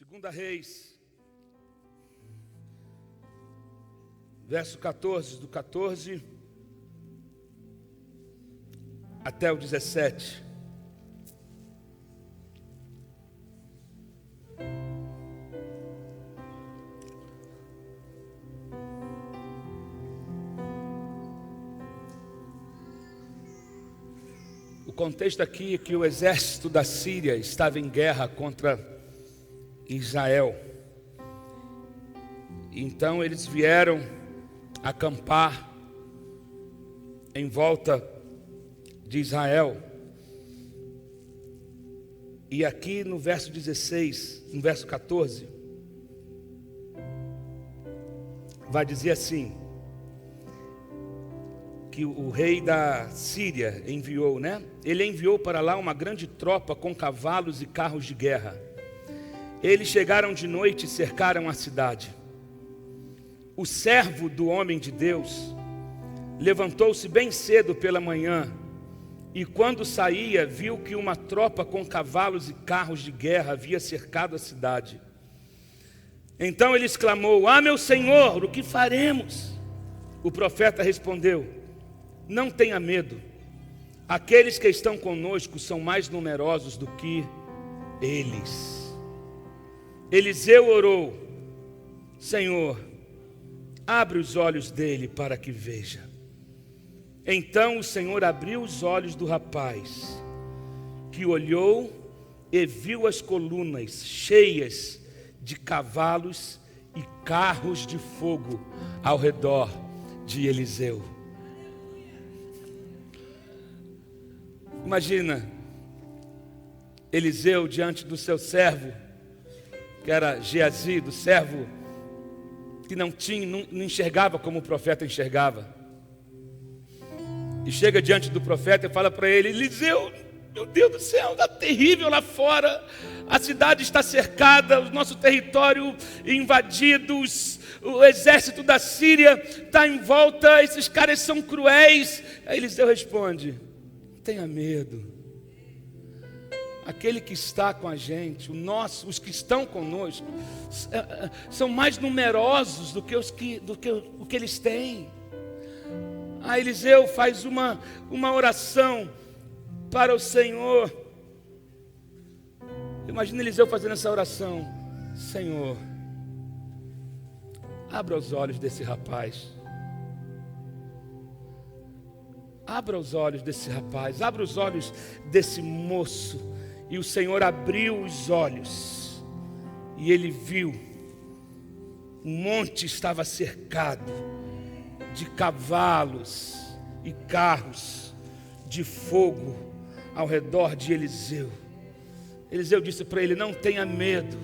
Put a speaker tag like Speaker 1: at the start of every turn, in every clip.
Speaker 1: Segunda Reis, verso 14, do 14 até o 17. O contexto aqui é que o exército da Síria estava em guerra contra Israel. Então eles vieram acampar em volta de Israel. E aqui no verso 16, no verso 14, vai dizer assim, que o rei da Síria enviou, Ele enviou para lá uma grande tropa com cavalos e carros de guerra. Eles chegaram de noite e cercaram a cidade. O servo do homem de Deus levantou-se bem cedo pela manhã e quando saía viu que uma tropa com cavalos e carros de guerra havia cercado a cidade. Então ele exclamou: "Ah, meu senhor, o que faremos?" O profeta respondeu: "Não tenha medo, aqueles que estão conosco são mais numerosos do que eles." Eliseu orou: "Senhor, abre os olhos dele para que veja." Então o Senhor abriu os olhos do rapaz, que olhou e viu as colunas cheias de cavalos e carros de fogo ao redor de Eliseu. Imagina Eliseu diante do seu servo, que era Geazi, do servo que não enxergava como o profeta enxergava. E chega diante do profeta e fala para ele: "Eliseu, meu Deus do céu, está terrível lá fora, a cidade está cercada, o nosso território invadido, o exército da Síria está em volta, esses caras são cruéis." Aí Eliseu responde: "Não tenha medo, aquele que está com a gente, os que estão conosco, são mais numerosos do que o que eles têm." Aí Eliseu faz uma oração para o Senhor. Imagina Eliseu fazendo essa oração: "Senhor, abra os olhos desse rapaz. Abra os olhos desse rapaz, abra os olhos desse moço." E o Senhor abriu os olhos e ele viu, o monte estava cercado de cavalos e carros de fogo ao redor de Eliseu. Eliseu disse para ele: "Não tenha medo,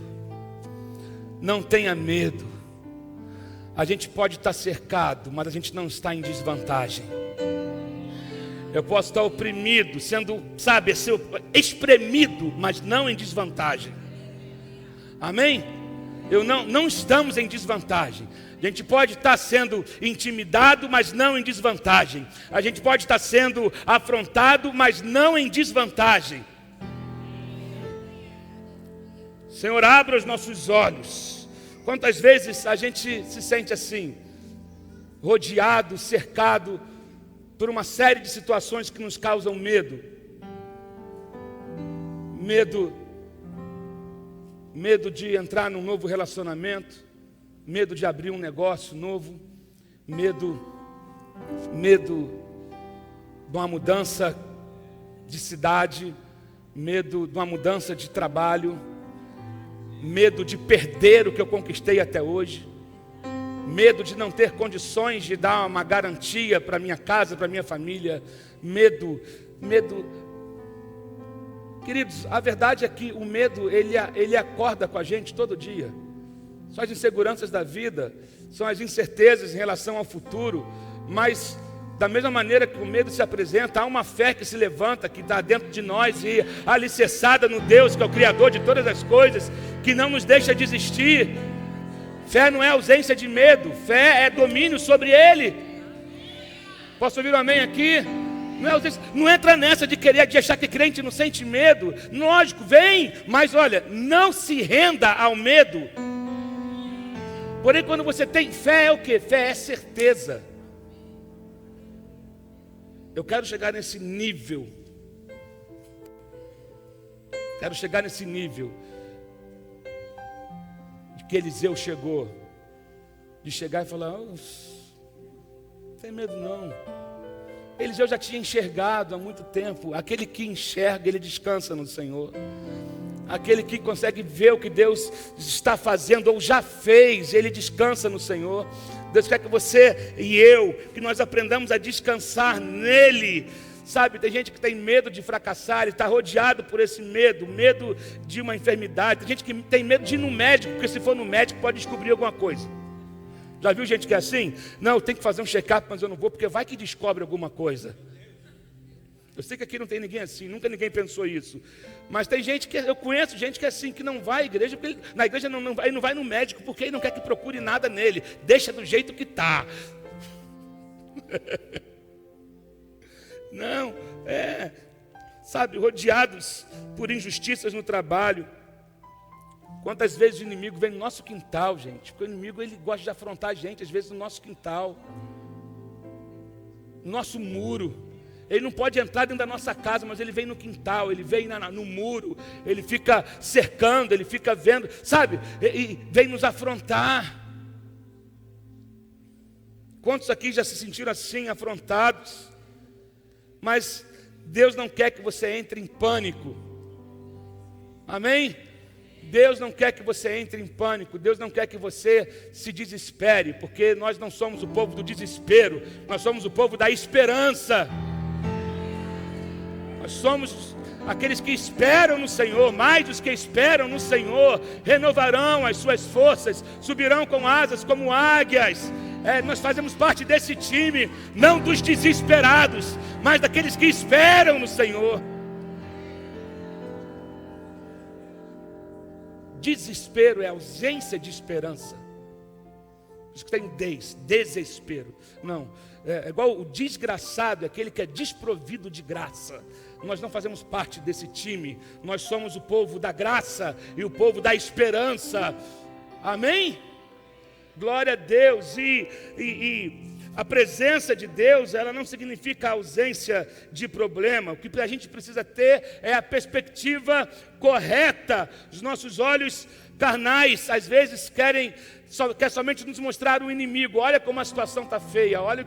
Speaker 1: não tenha medo. A gente pode estar cercado, mas a gente não está em desvantagem. Eu posso estar oprimido, sendo, espremido, mas não em desvantagem." Amém? Não estamos em desvantagem. A gente pode estar sendo intimidado, mas não em desvantagem. A gente pode estar sendo afrontado, mas não em desvantagem. Senhor, abra os nossos olhos. Quantas vezes a gente se sente assim, rodeado, cercado por uma série de situações que nos causam medo. Medo de entrar num novo relacionamento, medo de abrir um negócio novo, medo de uma mudança de cidade, medo de uma mudança de trabalho, medo de perder o que eu conquistei até hoje, medo de não ter condições de dar uma garantia para minha casa, para minha família, medo. Queridos, a verdade é que o medo, ele acorda com a gente todo dia. São as inseguranças da vida, são as incertezas em relação ao futuro, mas da mesma maneira que o medo se apresenta, há uma fé que se levanta, que está dentro de nós e alicerçada no Deus, que é o Criador de todas as coisas, que não nos deixa desistir. Fé não é ausência de medo, fé é domínio sobre ele. Posso ouvir um amém aqui? Não entra nessa de querer, de achar que crente não sente medo. Lógico, vem, mas olha, não se renda ao medo. Porém, quando você tem fé, é o que? Fé é certeza. Eu quero chegar nesse nível. Quero chegar nesse nível de que Eliseu chegou. De chegar e falar, não tem medo não. Eliseu já tinha enxergado há muito tempo. Aquele que enxerga, ele descansa no Senhor. Aquele que consegue ver o que Deus está fazendo ou já fez, ele descansa no Senhor. Deus quer que você e eu, que nós aprendamos a descansar nele. Sabe, tem gente que tem medo de fracassar, ele está rodeado por esse medo de uma enfermidade. Tem gente que tem medo de ir no médico, porque se for no médico pode descobrir alguma coisa. Já viu gente que é assim? Não, eu tenho que fazer um check-up, mas eu não vou, porque vai que descobre alguma coisa. Eu sei que aqui não tem ninguém assim, nunca ninguém pensou isso. Mas tem gente que, eu conheço gente que é assim, que não vai à igreja, porque na igreja não vai no médico, porque ele não quer que procure nada nele. Deixa do jeito que está. Não, sabe, rodeados por injustiças no trabalho. Quantas vezes o inimigo vem no nosso quintal, gente? Porque o inimigo, ele gosta de afrontar a gente, às vezes no nosso quintal, no nosso muro. Ele não pode entrar dentro da nossa casa, mas ele vem no quintal, ele vem no muro, ele fica cercando, ele fica vendo, sabe? E vem nos afrontar. Quantos aqui já se sentiram assim, afrontados? Mas Deus não quer que você entre em pânico. Amém? Deus não quer que você entre em pânico. Deus não quer que você se desespere, porque nós não somos o povo do desespero, nós somos o povo da esperança. Nós somos aqueles que esperam no Senhor. Mais os que esperam no Senhor renovarão as suas forças, subirão com asas como águias. Nós fazemos parte desse time, não dos desesperados, mas daqueles que esperam no Senhor. Desespero é ausência de esperança. Por isso que tem desespero. Não, é igual o desgraçado, é aquele que é desprovido de graça. Nós não fazemos parte desse time. Nós somos o povo da graça e o povo da esperança. Amém? Glória a Deus. E a presença de Deus, ela não significa a ausência de problema. O que a gente precisa ter é a perspectiva correta. Os nossos olhos carnais, às vezes, quer somente nos mostrar o inimigo. Olha como a situação está feia, olha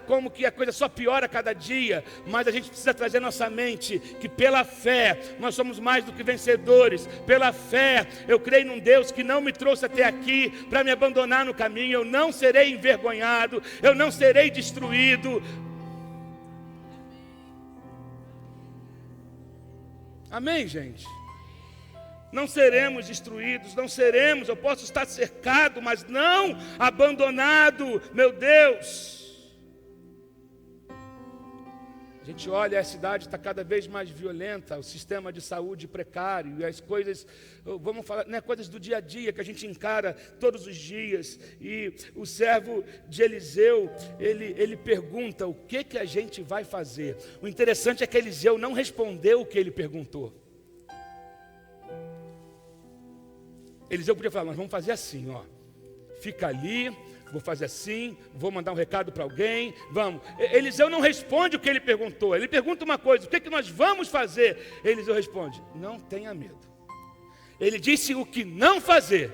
Speaker 1: como que a coisa só piora a cada dia. Mas a gente precisa trazer à nossa mente que pela fé nós somos mais do que vencedores. Pela fé eu creio num Deus que não me trouxe até aqui para me abandonar no caminho. Eu não serei envergonhado, eu não serei destruído. Amém, gente? Não seremos destruídos, não seremos, eu posso estar cercado, mas não abandonado, meu Deus. A gente olha, a cidade está cada vez mais violenta, o sistema de saúde precário, e as coisas, vamos falar, né, coisas do dia a dia que a gente encara todos os dias. E o servo de Eliseu, ele pergunta o que a gente vai fazer. O interessante é que Eliseu não respondeu o que ele perguntou. Eliseu podia falar, nós vamos fazer assim, ó. Fica ali, vou fazer assim, vou mandar um recado para alguém, vamos. Eliseu não responde o que ele perguntou. Ele pergunta uma coisa, o que nós vamos fazer? Eliseu responde, não tenha medo. Ele disse o que não fazer.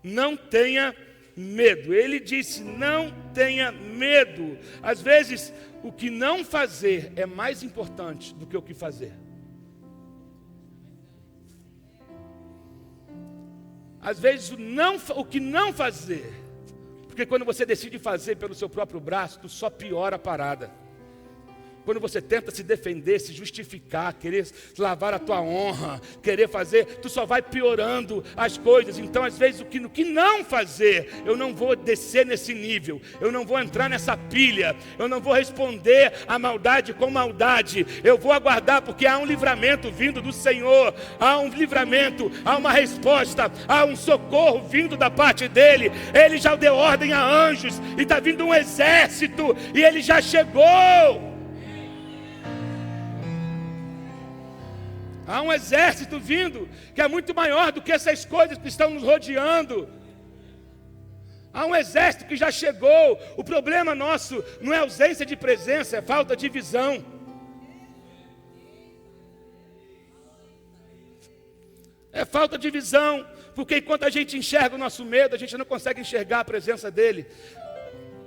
Speaker 1: Não tenha medo. Ele disse, não tenha medo. Às vezes, o que não fazer é mais importante do que o que fazer. Às vezes o que não fazer, porque quando você decide fazer pelo seu próprio braço, tu só piora a parada. quando você tenta se defender, se justificar, querer lavar a tua honra, querer fazer, tu só vai piorando as coisas. Então, às vezes, o que não fazer, eu não vou descer nesse nível, eu não vou entrar nessa pilha, eu não vou responder a maldade com maldade, eu vou aguardar, porque há um livramento vindo do Senhor, há um livramento, há uma resposta, há um socorro vindo da parte dele. Ele já deu ordem a anjos, e está vindo um exército, e ele já chegou. Há um exército vindo, que é muito maior do que essas coisas que estão nos rodeando. Há um exército que já chegou. O problema nosso não é ausência de presença, é falta de visão. É falta de visão, porque enquanto a gente enxerga o nosso medo, a gente não consegue enxergar a presença dele.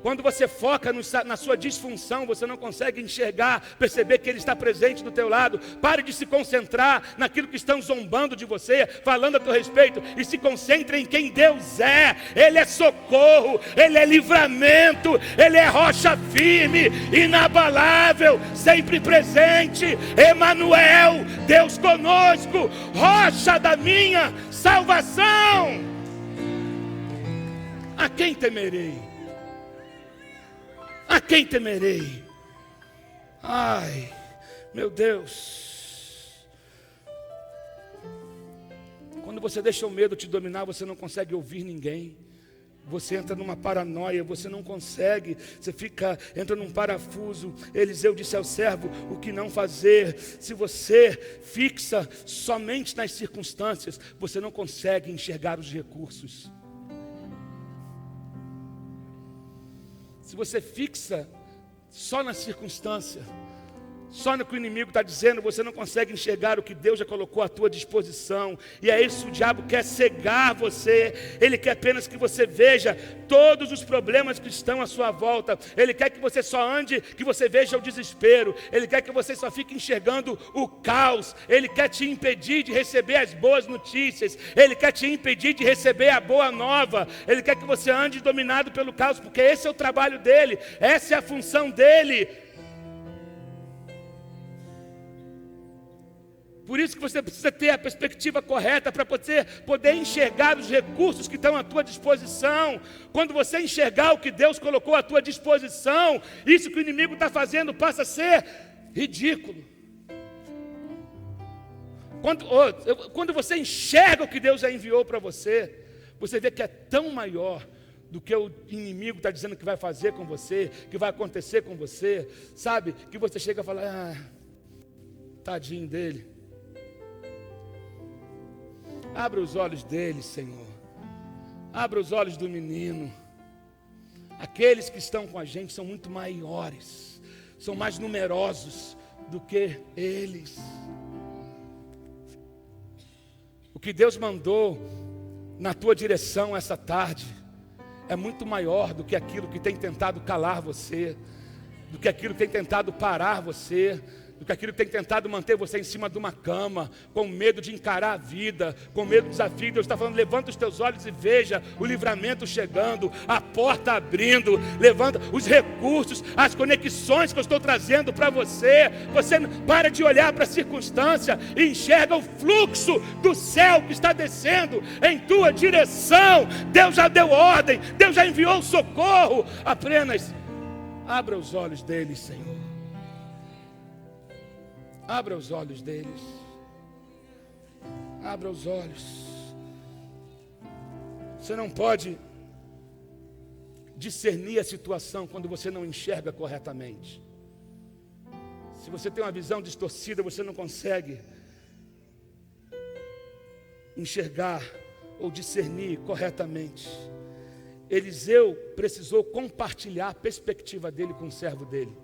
Speaker 1: Quando você foca na sua disfunção, você não consegue enxergar, perceber que ele está presente do teu lado. Pare de se concentrar naquilo que estão zombando de você, falando a teu respeito, e se concentre em quem Deus é. Ele é socorro, ele é livramento, ele é rocha firme, inabalável, sempre presente. Emanuel, Deus conosco, rocha da minha salvação. A quem temerei? A quem temerei? Ai, meu Deus. Quando você deixa o medo te dominar, você não consegue ouvir ninguém. Você entra numa paranoia, você não consegue, você entra num parafuso. Eliseu disse ao servo o que não fazer. Se você fixa somente nas circunstâncias, você não consegue enxergar os recursos. Se você fixa só na circunstância, só no que o inimigo está dizendo, você não consegue enxergar o que Deus já colocou à tua disposição. E é isso, o diabo quer cegar você. Ele quer apenas que você veja todos os problemas que estão à sua volta. Ele quer que você só ande, que você veja o desespero. Ele quer que você só fique enxergando o caos. Ele quer te impedir de receber as boas notícias. Ele quer te impedir de receber a boa nova. Ele quer que você ande dominado pelo caos, porque esse é o trabalho dele, essa é a função dele. Por isso que você precisa ter a perspectiva correta para poder enxergar os recursos que estão à tua disposição. Quando você enxergar o que Deus colocou à tua disposição, isso que o inimigo está fazendo passa a ser ridículo. Quando você enxerga o que Deus já enviou para você, você vê que é tão maior do que o inimigo está dizendo que vai fazer com você, que vai acontecer com você, sabe? Que você chega a falar, tadinho dele. Abra os olhos dele, Senhor. Abra os olhos do menino. Aqueles que estão com a gente são muito maiores, são mais numerosos do que eles. O que Deus mandou na tua direção essa tarde é muito maior do que aquilo que tem tentado calar você, do que aquilo que tem tentado parar você, do que aquilo que tem tentado manter você em cima de uma cama, com medo de encarar a vida, com medo do desafio. Deus está falando, levanta os teus olhos e veja o livramento chegando, a porta abrindo, levanta os recursos, as conexões que eu estou trazendo para você. Você para de olhar para a circunstância e enxerga o fluxo do céu que está descendo em tua direção. Deus já deu ordem, Deus já enviou socorro. Apenas abra os olhos deles, Senhor. Abra os olhos deles. Abra os olhos. Você não pode discernir a situação quando você não enxerga corretamente. Se você tem uma visão distorcida, você não consegue enxergar ou discernir corretamente. Eliseu precisou compartilhar a perspectiva dele com o servo dele.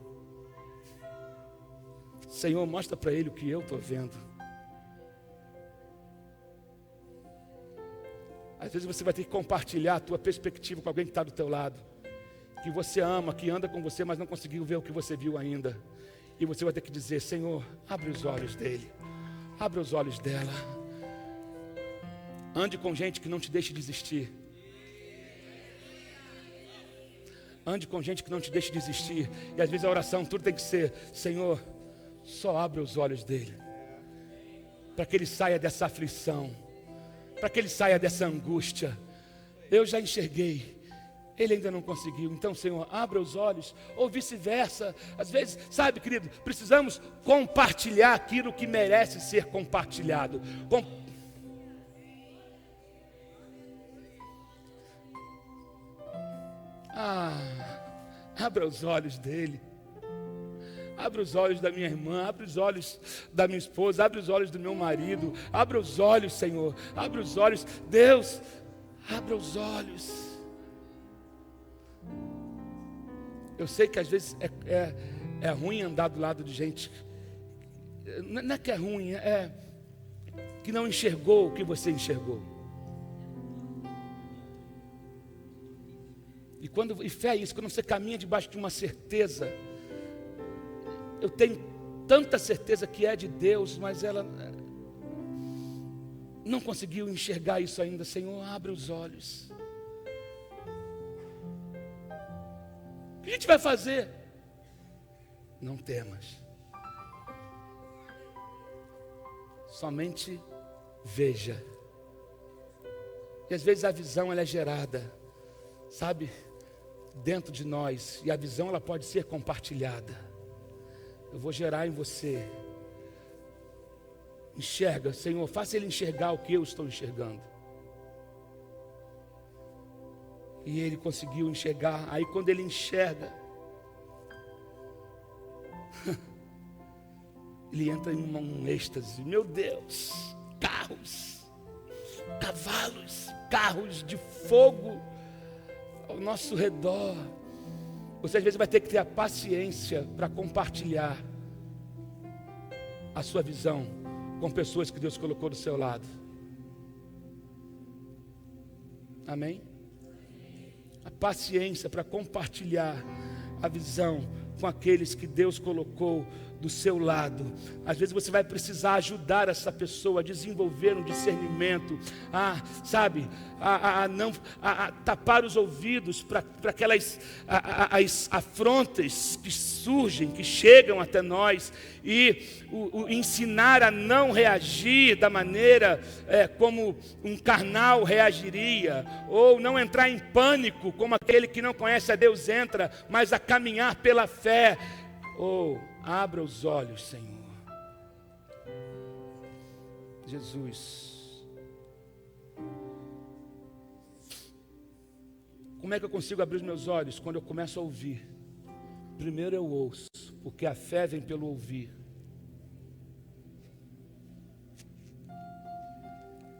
Speaker 1: Senhor, mostra para ele o que eu estou vendo. Às vezes você vai ter que compartilhar a tua perspectiva com alguém que está do teu lado, que você ama, que anda com você, mas não conseguiu ver o que você viu ainda. E você vai ter que dizer, Senhor, abre os olhos dele, abre os olhos dela. Ande com gente que não te deixe desistir. Ande com gente que não te deixe desistir. E às vezes a oração, tudo tem que ser: Senhor, só abre os olhos dele, para que ele saia dessa aflição, para que ele saia dessa angústia. Eu já enxerguei, ele ainda não conseguiu. Então, Senhor, abra os olhos. Ou vice-versa. Às vezes, sabe, querido, precisamos compartilhar aquilo que merece ser compartilhado. Abra os olhos dele. Abra os olhos da minha irmã, abra os olhos da minha esposa, abra os olhos do meu marido. Abra os olhos, Senhor, abra os olhos. Deus, abra os olhos. Eu sei que às vezes é ruim andar do lado de gente. Não é que é ruim, é que não enxergou o que você enxergou. E fé é isso, quando você caminha debaixo de uma certeza. Eu tenho tanta certeza que é de Deus, mas ela não conseguiu enxergar isso ainda. Senhor, abre os olhos. O que a gente vai fazer? Não temas. Somente veja. E às vezes a visão ela é gerada, sabe, dentro de nós. E a visão ela pode ser compartilhada. Eu vou gerar em você. Enxerga, Senhor, faça ele enxergar o que eu estou enxergando. E ele conseguiu enxergar. Aí quando ele enxerga, ele entra em um êxtase. Meu Deus, carros, cavalos, carros de fogo ao nosso redor. Você às vezes vai ter que ter a paciência para compartilhar a sua visão com pessoas que Deus colocou do seu lado. Amém? A paciência para compartilhar a visão com aqueles que Deus colocou do seu lado. Às vezes você vai precisar ajudar essa pessoa a desenvolver um discernimento, a tapar os ouvidos para aquelas as afrontas que surgem, que chegam até nós, e ensinar a não reagir da maneira como um carnal reagiria, ou não entrar em pânico como aquele que não conhece a Deus entra, mas a caminhar pela fé. Abra os olhos, Senhor. Jesus. Como é que eu consigo abrir os meus olhos? Quando eu começo a ouvir. Primeiro eu ouço, porque a fé vem pelo ouvir.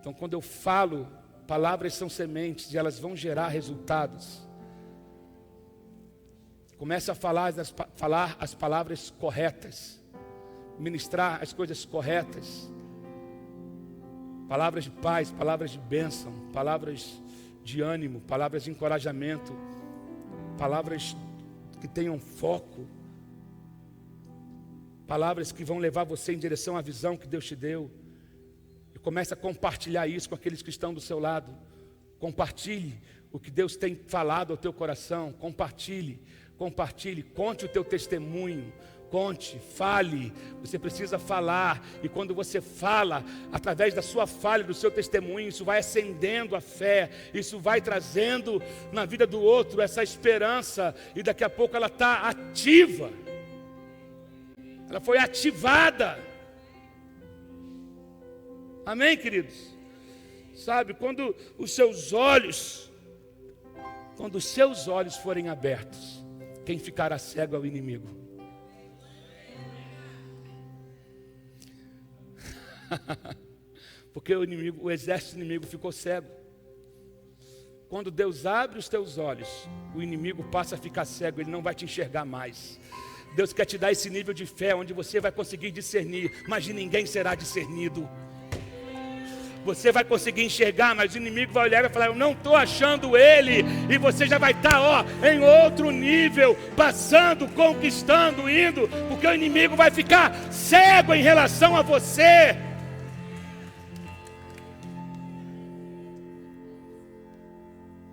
Speaker 1: Então quando eu falo, palavras são sementes e elas vão gerar resultados. Comece a falar as palavras corretas, ministrar as coisas corretas, palavras de paz, palavras de bênção, palavras de ânimo, palavras de encorajamento, palavras que tenham foco, palavras que vão levar você em direção à visão que Deus te deu. E comece a compartilhar isso com aqueles que estão do seu lado. Compartilhe o que Deus tem falado ao teu coração. Compartilhe, conte o teu testemunho, fale. Você precisa falar, e quando você fala, através da sua fala e do seu testemunho, isso vai acendendo a fé, isso vai trazendo na vida do outro essa esperança, e daqui a pouco ela está ativa, ela foi ativada. Amém, queridos? Sabe, quando os seus olhos forem abertos, quem ficará cego é o inimigo. Porque o exército inimigo ficou cego. Quando Deus abre os teus olhos, o inimigo passa a ficar cego, ele não vai te enxergar mais. Deus quer te dar esse nível de fé, onde você vai conseguir discernir, mas de ninguém será discernido. Você vai conseguir enxergar, mas o inimigo vai olhar e vai falar: eu não estou achando ele. E você já vai estar em outro nível, passando, conquistando, indo, porque o inimigo vai ficar cego em relação a você.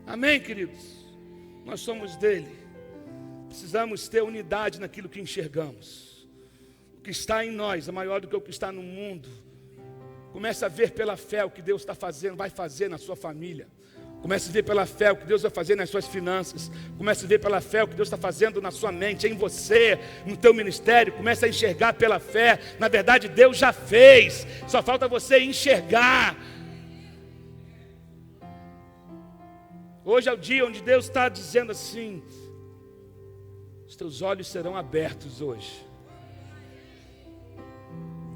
Speaker 1: Amém, queridos? Nós somos dele. precisamos ter unidade naquilo que enxergamos. O que está em nós é maior do que o que está no mundo. Comece a ver pela fé o que Deus está fazendo, vai fazer na sua família. Comece a ver pela fé o que Deus vai fazer nas suas finanças. Comece a ver pela fé o que Deus está fazendo na sua mente, em você, no teu ministério. Comece a enxergar pela fé. Na verdade, Deus já fez. Só falta você enxergar. Hoje é o dia onde Deus está dizendo assim: os teus olhos serão abertos hoje.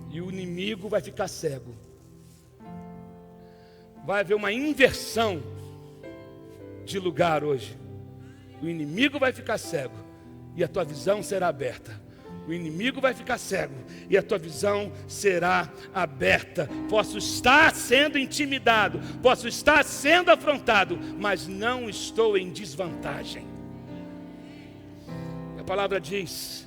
Speaker 1: E o inimigo vai ficar cego. Vai haver uma inversão de lugar hoje. O inimigo vai ficar cego e a tua visão será aberta. O inimigo vai ficar cego e a tua visão será aberta. Posso estar sendo intimidado, posso estar sendo afrontado, mas não estou em desvantagem. A palavra diz,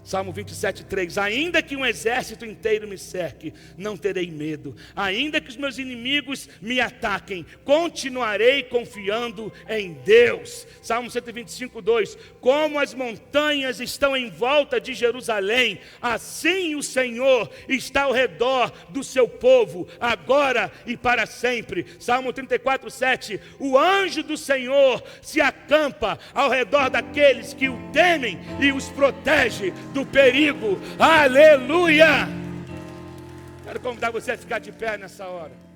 Speaker 1: Salmo 27:3: ainda que um exército inteiro me cerque, não terei medo. Ainda que os meus inimigos me ataquem, continuarei confiando em Deus. Salmo 125:2: como as montanhas estão em volta de Jerusalém, assim o Senhor está ao redor do seu povo, agora e para sempre. Salmo 34:7: o anjo do Senhor se acampa ao redor daqueles que o temem e os protege do perigo. Aleluia! Quero convidar você a ficar de pé nessa hora.